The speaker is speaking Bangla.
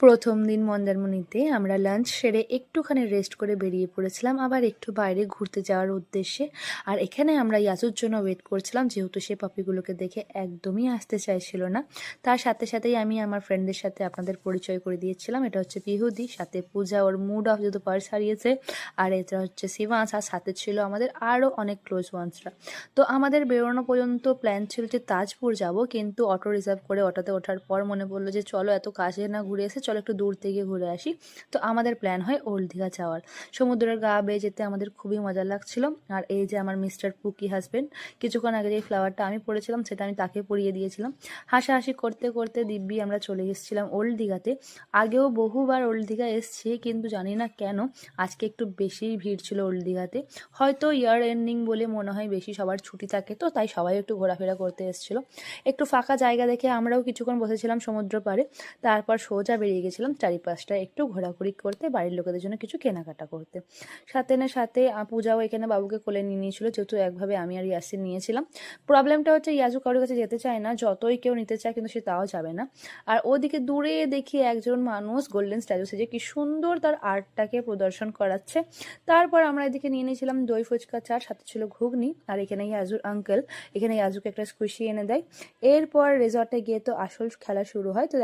প্রথম দিন মন্দারমণিতে আমরা লাঞ্চ সেরে একটুখানি রেস্ট করে বেরিয়ে পড়েছিলাম আবার একটু বাইরে ঘুরতে যাওয়ার উদ্দেশ্যে। আর এখানে আমরা ইয়াসুর জন্য ওয়েট করছিলাম, যেহেতু সে পাপিগুলোকে দেখে একদমই আসতে চাইছিল না। তার সাথে সাথেই আমি আমার ফ্রেন্ডদের সাথে আপনাদের পরিচয় করে দিয়েছিলাম। এটা হচ্ছে পিহুদি, সাথে পূজা, ওর মুড অফ যেহেতু পার্স হারিয়েছে। আর এটা হচ্ছে শিবাংশ, আর সাথে ছিল আমাদের আরও অনেক ক্লোজ ওয়ান্সরা। তো আমাদের বেরোনো পর্যন্ত প্ল্যান ছিল যে তাজপুর যাব, কিন্তু অটো রিজার্ভ করে অটোতে ওঠার পর মনে পড়লো যে চলো এত কাছে না ঘুরে এসে চলো একটু দূর থেকে ঘুরে আসি। তো আমাদের প্ল্যান হয় ওল্ড দীঘা যাওয়ার। সমুদ্রের গা বেয়ে যেতে আমাদের খুবই মজা লাগছিল। আর এই যে আমার মিস্টার পুকি হাজবেন্ড, কিছুক্ষণ আগে যে ফ্লাওয়ারটা আমি পরেছিলাম সেটা আমি তাকে পরিয়ে দিয়েছিলাম। হাসাহাসি করতে করতে দিব্যি আমরা চলে এসেছিলাম ওল্ড দীঘাতে। আগেও বহুবার ওল্ড দীঘা এসছি, কিন্তু জানি না কেন আজকে একটু বেশিই ভিড় ছিল ওল্ড দীঘাতে। হয়তো ইয়ার এন্ডিং বলে মনে হয় বেশি সবার ছুটি থাকে, তো তাই সবাই একটু ঘোরাফেরা করতে এসেছিল। একটু ফাঁকা জায়গা দেখে আমরাও কিছুক্ষণ বসেছিলাম সমুদ্র পাড়ে। তারপর সোজা বেরিয়ে গেছিলাম চারিপাশটা একটু ঘোরাঘুরি করতে, বাড়ির লোকেদের জন্য কিছু কেনাকাটা করতে। সাথে না সাথে পূজাও এখানে বাবুকে কোলে নিয়ে নিয়েছিল, যেহেতু একভাবে আমি আর ইয়াসিন নিয়েছিলাম। প্রবলেমটা হচ্ছে ইয়াজু কারোর কাছে যেতে চায় না, যতই কেউ নিতে চায় কিন্তু সে তাও যাবে না। আর ওদিকে দূরে দেখি একজন মানুষ গোল্ডেন স্ট্যাচু সেজে কি সুন্দর তার আর্টটাকে প্রদর্শন করাচ্ছে। তারপর আমরা এদিকে নিয়ে নিয়েছিলাম দই ফুচকা চাট, সাথে ছিল ঘুগনি। আর এখানে ইয়াজুর আঙ্কেল এখানে ইয়াজুকে একটা স্কুইশি এনে দেয়। এরপর রিসর্টে গিয়ে তো আসল খেলা শুরু হয়। তো